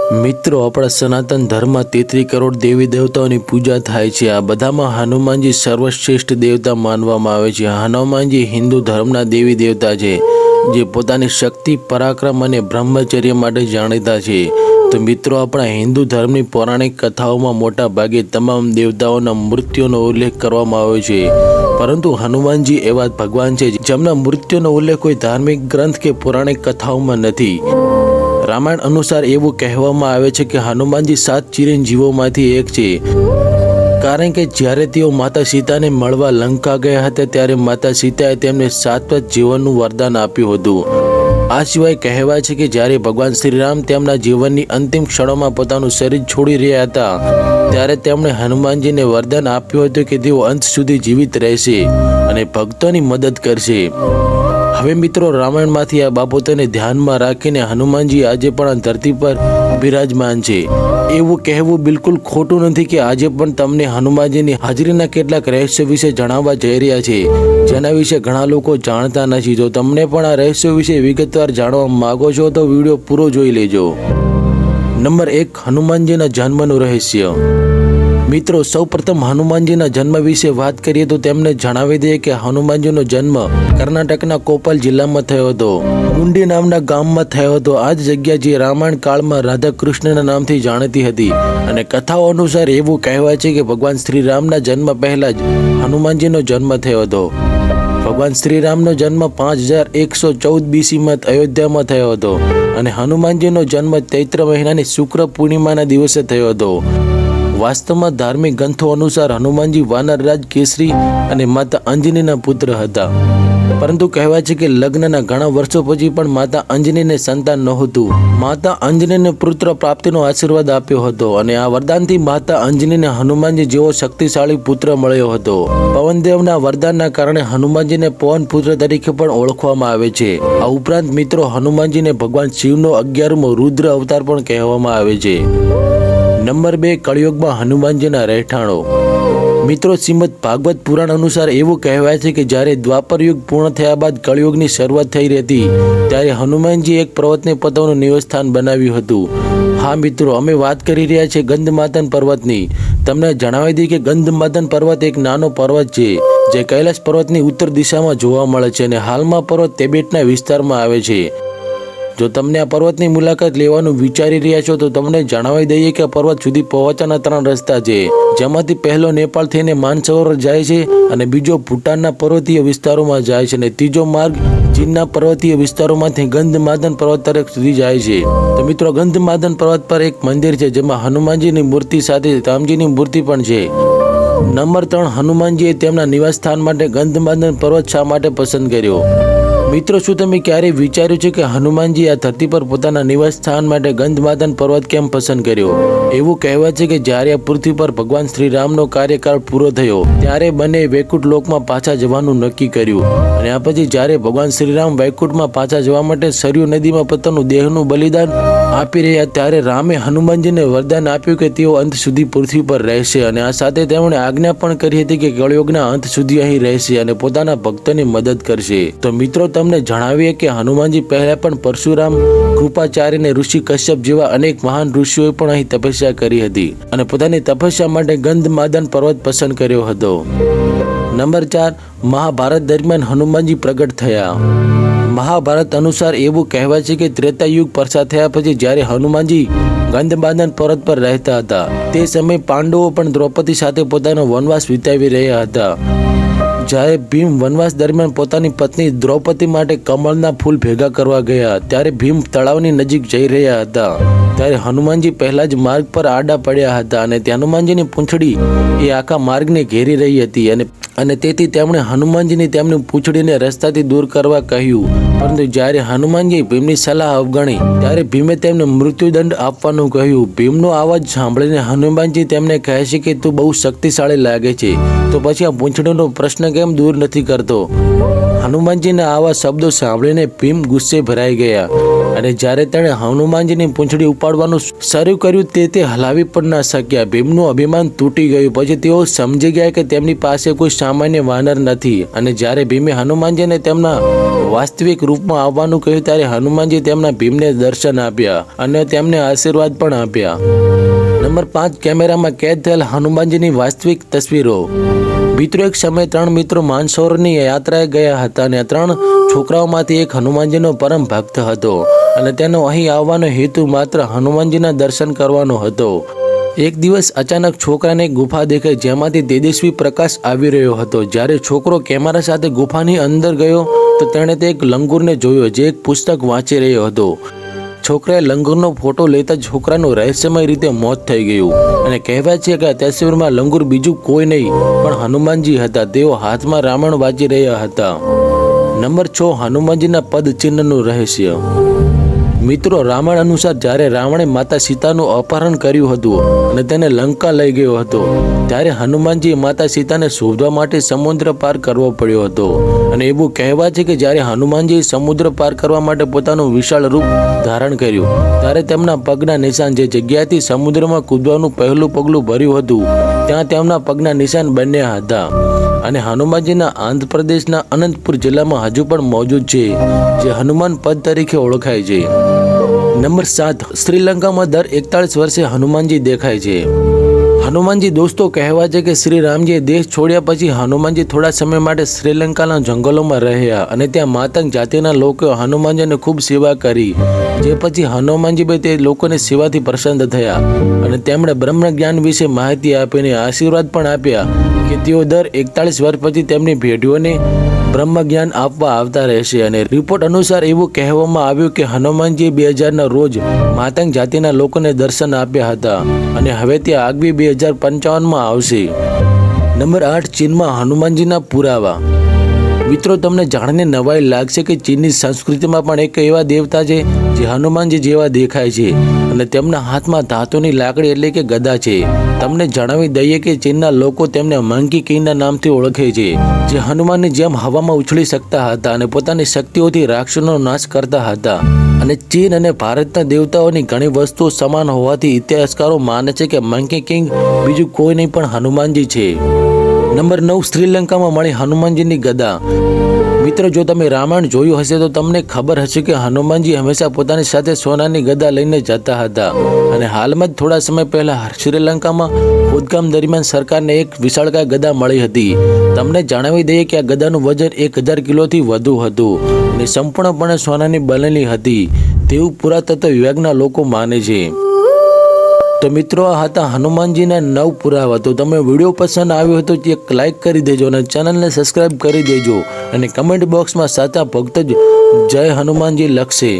મિત્રો, આપણા સનાતન ધર્મમાં 33 કરોડ દેવી દેવતાઓની પૂજા થાય છે. આ બધામાં હનુમાનજી સર્વશ્રેષ્ઠ દેવતા માનવામાં આવે છે. હનુમાનજી હિન્દુ ધર્મના દેવી દેવતા છે, જે પોતાની શક્તિ, પરાક્રમ અને બ્રહ્મચર્ય માટે જાણીતા છે. તો મિત્રો, આપણા હિન્દુ ધર્મની પૌરાણિક કથાઓમાં મોટા ભાગે તમામ દેવતાઓના મૃત્યુનો ઉલ્લેખ કરવામાં આવ્યો છે, પરંતુ હનુમાનજી એવા ભગવાન છે જેમના મૃત્યુનો ઉલ્લેખ કોઈ ધાર્મિક ગ્રંથ કે પૌરાણિક કથાઓમાં નથી. રામાયણ અનુસાર એવું કહેવામાં આવે છે કે હનુમાનજી 7 ચિરંજીવોમાંથી એક છે, કારણ કે જ્યારે તેઓ માતા સીતાને મળવા લંકા ગયા હતા ત્યારે માતા સીતાએ તેમને શાશ્વત જીવનનું વરદાન આપ્યું હતું. આ સિવાય કહેવાય છે કે જ્યારે ભગવાન શ્રીરામ તેમના જીવનની અંતિમ ક્ષણોમાં પોતાનું શરીર છોડી રહ્યા હતા ત્યારે તેમણે હનુમાનજીને વરદાન આપ્યું હતું કે તેઓ અંત સુધી જીવિત રહેશે અને ભક્તોની મદદ કરશે. હવે મિત્રો, રામાયણમાંથી આ બાબતોને ધ્યાનમાં રાખીને હનુમાનજી આજે પણ આ ધરતી પર બિરાજમાન છે. એવું કહેવું બિલકુલ ખોટું નથી કે આજે પણ તમને હનુમાનજીની હાજરીના કેટલાક રહસ્યો વિશે જણાવવા જઈ રહ્યા છે, જેના વિશે ઘણા લોકો જાણતા નથી. જો તમને પણ આ રહસ્યો વિશે વિગતવાર જાણવા માંગો છો તો વિડીયો પૂરો જોઈ લેજો. નંબર 1, હનુમાનજીના જન્મનું રહસ્ય. મિત્રો, સૌપ્રથમ હનુમાનજીના જન્મ વિશે વાત કરીએ તો તેમને જણાવી દઈએ કે હનુમાનજીનો જન્મ કર્ણાટકના કોપલ જિલ્લામાં થયો હતો. ગુંડી નામના ગામમાં થયો હતો. આ જ જગ્યા જે રામાયણ કાળમાં રાધાકૃષ્ણના નામથી જાણીતી હતી, અને કથાઓ અનુસાર એવું કહેવાય છે કે ભગવાન શ્રીરામના જન્મ પહેલા જ હનુમાનજીનો જન્મ થયો હતો. ભગવાન શ્રીરામનો જન્મ 5114 BCમાં અયોધ્યામાં થયો હતો, અને હનુમાનજીનો જન્મ ચૈત્ર મહિનાની શુક્ર પૂર્ણિમાના દિવસે થયો હતો. વાસ્તવમાં ધાર્મિક ગ્રંથો અનુસાર હનુમાનજી વાનરરાજ કેસરી અને માતા અંજનીના પુત્ર હતા, પરંતુ કહેવાય છે કે લગ્નના ઘણા વર્ષો પછી પણ માતા અંજનીને સંતાન નહોતું. માતા અંજનીને પુત્ર પ્રાપ્તિનો આશીર્વાદ આપ્યો હતો, અને આ વરદાનથી માતા અંજનીને હનુમાનજી જેવો શક્તિશાળી પુત્ર મળ્યો હતો. પવનદેવના વરદાનના કારણે હનુમાનજીને પવન પુત્ર તરીકે પણ ઓળખવામાં આવે છે. આ ઉપરાંત મિત્રો, હનુમાનજીને ભગવાન શિવનો 11મો રુદ્ર અવતાર પણ કહેવામાં આવે છે. નંબર 2, કળિયુગમાં હનુમાનજીના રહેઠાણો. મિત્રો, શ્રીમદ ભાગવત પુરાણ અનુસાર એવું કહેવાય છે કે જ્યારે દ્વાપર યુગ પૂર્ણ થયા બાદ કળિયુગની શરૂઆત થઈ હતી ત્યારે હનુમાનજી એક પર્વતને પોતાનું નિવાસસ્થાન બનાવ્યું હતું. હા મિત્રો, અમે વાત કરી રહ્યા છીએ ગંધમાદન પર્વતની. તમને જણાવી દઈએ કે ગંધમાદન પર્વત એક નાનો પર્વત છે જે કૈલાસ પર્વતની ઉત્તર દિશામાં જોવા મળે છે, અને હાલમાં પર્વત તિબેટના વિસ્તારમાં આવે છે. જો તમને આ પર્વતની મુલાકાત લેવાનું વિચારી રહ્યા છો તો તમને જણાવી દઈએ કે આ પર્વત સુધી પહોંચવાના 3 રસ્તા છે, જેમાંથી પહેલો નેપાળ થઈને માનસરોવર જાય છે, અને બીજો ભૂટાનના પર્વતીય વિસ્તારોમાં જાય છે, અને ત્રીજો માર્ગ ચીનના પર્વતીય વિસ્તારોમાંથી ગંધમાદન પર્વત તરફ સુધી જાય છે. તો મિત્રો, ગંધમાદન પર્વત પર એક મંદિર છે જેમાં હનુમાનજીની મૂર્તિ સાથે રામજીની મૂર્તિ પણ છે. નંબર 3, હનુમાનજીએ તેમના નિવાસ સ્થાન માટે ગંધમાદન પર્વત શા માટે પસંદ કર્યો? મિત્રો, શું તમે ક્યારેય વિચાર્યું છે કે હનુમાનજી આ ધરતી પર પોતાના નિવાસ સ્થાન માટે ગંધમાદન પર્વત કેમ પસંદ કર્યો? એવું કહેવાય છે કે જ્યારે આ પૃથ્વી પર ભગવાન શ્રીરામનો કાર્યકાળ પૂરો થયો ત્યારે બંને વૈકુંઠ લોકમાં પાછા જવાનું નક્કી કર્યું, અને આ પછી જ્યારે ભગવાન શ્રીરામ વૈકુંઠમાં પાછા જવા માટે સરયુ નદીમાં પોતાનું દેહનું બલિદાન આપી રહ્યા ત્યારે રામે હનુમાનજીને વરદાન આપ્યું કે તેઓ અંત સુધી પૃથ્વી પર રહેશે, અને આ સાથે તેમણે આજ્ઞા પણ કરી હતી કે કળિયુગના અંત સુધી અહીં રહેશે અને પોતાના ભક્તોની મદદ કરશે. તો મિત્રો, તમને જણાવીએ કે હનુમાનજી પહેલા પણ પરશુરામ, કૃપાચાર્ય અને ઋષિ કશ્યપ જેવા અનેક મહાન ઋષિઓએ પણ અહીં તપસ્યા કરી હતી, અને પોતાની તપસ્યા માટે ગંધમાદન પર્વત પસંદ કર્યો હતો. નંબર 4, મહાભારત દરમિયાન હનુમાનજી પ્રગટ થયા. મહાભારત અનુસાર એવું કહેવાય છે કે ત્રેતા યુગ પસાર થયા પછી જ્યારે હનુમાનજી ગંધમાદન પર્વત પર રહેતા હતા તે સમયે પાંડવો પણ દ્રૌપદી સાથે પોતાનો વનવાસ વિતાવી રહ્યા હતા. જ્યારે ભીમ વનવાસ દરમિયાન પોતાની પત્ની દ્રૌપદી માટે કમળના ફૂલ ભેગા કરવા ગયા ત્યારે ભીમ તળાવની નજીક જઈ રહ્યા હતા ત્યારે હનુમાનજી પહેલા જ માર્ગ પર આડા પડ્યા હતા, અને હનુમાનજીની પૂંછડી એ આખા માર્ગને ઘેરી રહી હતી, અને તેથી તેમણે હનુમાનજીની તેમની પૂંછડીને રસ્તાથી દૂર કરવા કહ્યું. પરંતુ જ્યારે હનુમાનજી ભીમની સલાહ અવગણી ત્યારે ભીમે તેમને મૃત્યુદંડ આપવાનું કહ્યું. ભીમનો અવાજ સાંભળીને હનુમાનજી તેમને કહે છે કે તું બહુ શક્તિશાળી લાગે છે, તો પછી આ પૂંછડીનો પ્રશ્ન કેમ દૂર નથી કરતો? હનુમાનજીના આવા શબ્દો સાંભળીને ભીમ ગુસ્સે ભરાઈ ગયા અને જ્યારે તેણે હનુમાનજીની પૂંછડી ઉપાડવાનું શરૂ કર્યું તે હલાવી પણ ના શક્યા. ભીમનું અભિમાન તૂટી ગયું. પછી તેઓ સમજી ગયા કે તેમની પાસે કોઈ સામાન્ય વાનર નથી. અને જ્યારે ભીમે હનુમાનજીને તેમના વાસ્તવિક રૂપમાં આવવાનું કહ્યું ત્યારે હનુમાનજી તેમના ભીમને દર્શન આપ્યા અને તેમને આશીર્વાદ પણ આપ્યા. નંબર 5, કેમેરામાં કેદ થયેલ હનુમાનજીની વાસ્તવિક તસવીરો. મિત્રો, એક સમયે 3 મિત્રો માનસરોવરની યાત્રાએ ગયા હતા અને 3 છોકરાઓમાંથી એક હનુમાનજીનો પરમ ભક્ત હતો અને તેનો અહીં આવવાનો હેતુ માત્ર હનુમાનજીના દર્શન કરવાનો હતો. એક દિવસ અચાનક છોકરાને એક ગુફા દેખાઈ જેમાંથી તેજસ્વી પ્રકાશ આવી રહ્યો હતો. જ્યારે છોકરો કેમેરા સાથે ગુફાની અંદર ગયો તો તેણે તે એક લંગૂરને જોયો જે એક પુસ્તક વાંચી રહ્યો હતો. છોકરાએ લંગૂરનો ફોટો લેતા છોકરાનું રહસ્યમય રીતે મોત થઈ ગયું અને કહેવાય છે કે આ તસવીરમાં લંગૂર બીજું કોઈ નહીં પણ હનુમાનજી હતા. તેઓ હાથમાં રામાયણ વાંચી રહ્યા હતા. નંબર 6, હનુમાનજીના પદચિહ્નનું રહસ્ય. મિત્રો, રામાયણ અનુસાર જ્યારે રાવણે માતા સીતાનું અપહરણ કર્યું હતું અને તેને લંકા લઈ ગયો હતો ત્યારે હનુમાનજીએ માતા સીતાને શોધવા માટે સમુદ્ર પાર કરવો પડ્યો હતો. અને એવું કહેવાય છે કે જ્યારે હનુમાનજીએ સમુદ્ર પાર કરવા માટે પોતાનું વિશાળ રૂપ ધારણ કર્યું ત્યારે તેમના પગના નિશાન જે જગ્યાએથી સમુદ્રમાં કૂદવાનું પહેલું પગલું ભર્યું હતું ત્યાં તેમના પગના નિશાન બન્યા હતા. અને હનુમાનજીના આંધ્રપ્રદેશના અનંતપુર જિલ્લામાં હજુ પણ મોજૂદ છે જે હનુમાન પદ તરીકે ઓળખાય છે. નંબર 7, શ્રીલંકામાં દર 41 વર્ષે હનુમાનજી દેખાય છે. હનુમાનજી દોસ્તો, કહેવાય છે કે શ્રી રામજીએ દેશ છોડ્યા પછી હનુમાનજી થોડા સમય માટે શ્રીલંકાના જંગલોમાં રહ્યા અને ત્યાં માતંગ જાતિના લોકોએ હનુમાનજીને ખૂબ સેવા કરી. જે પછી હનુમાનજી તે લોકોની સેવાથી પ્રસન્ન થયા અને તેમણે બ્રહ્મ જ્ઞાન વિશે માહિતી આપીને આશીર્વાદ પણ આપ્યા કે તેઓ દર 41 વર્ષ પછી તેમની પેઢીઓને બ્રહ્મ જ્ઞાન આપવા આવતા રહેશે. અને રિપોર્ટ અનુસાર એવું કહેવામાં આવ્યું કે હનુમાનજીએ 2000ના રોજ માતંગ જાતિના લોકોને દર્શન આપ્યા હતા અને હવે તે આગવી 2055માં આવશે. નંબર 8, ચીનમાં હનુમાનજીના પુરાવા. મિત્રો, તમને જાણીને નવાઈ લાગશે કે ચીનની સંસ્કૃતિમાં પણ એક એવા દેવતા છે જે હનુમાનજી જેવા દેખાય છે અને તેમના હાથમાં ધાતુની લાકડી એટલે કે ગદા છે. તમને જણાવી દઈએ કે ચીનના લોકો તેમને મંકી કિંગના નામથી ઓળખે છે જે હનુમાનની જેમ હવામાં ઉછળી શકતા હતા અને પોતાની શક્તિઓથી રાક્ષસોનો નાશ કરતા હતા. અને ચીન અને ભારતના દેવતાઓની ઘણી વસ્તુઓ સમાન હોવાથી ઇતિહાસકારો માને છે કે મંકી કિંગ બીજું કોઈ નહીં પણ હનુમાનજી છે. નંબર 9, શ્રીલંકામાં મળી હનુમાનજીની ગદા. મિત્રો, જો તમે રામાયણ જોયું હશે તો તમને ખબર હશે કે હનુમાનજી હંમેશા પોતાની સાથે સોનાની ગદા લઈને જતા હતા. અને હાલમાં જ થોડા સમય પહેલા શ્રીલંકામાં ખોદકામ દરમિયાન સરકારને એક વિશાળકાય ગદા મળી હતી. તમને જણાવી દઈએ કે આ ગદાનું વજન 1000 કિલોથી વધુ હતું અને સંપૂર્ણપણે સોનાની બનેલી હતી તેવું પુરાતત્વ વિભાગના લોકો માને છે. તો મિત્રો, આ હતા હનુમાનજીના 9 પુરાવા. તો તમે વિડીયો પસંદ આવ્યો હતો તો એક લાઇક કરી દેજો અને ચેનલને સબસ્ક્રાઈબ કરી દેજો અને કમેન્ટ બોક્સમાં સાચા ભક્ત જ જય હનુમાનજી લખશે.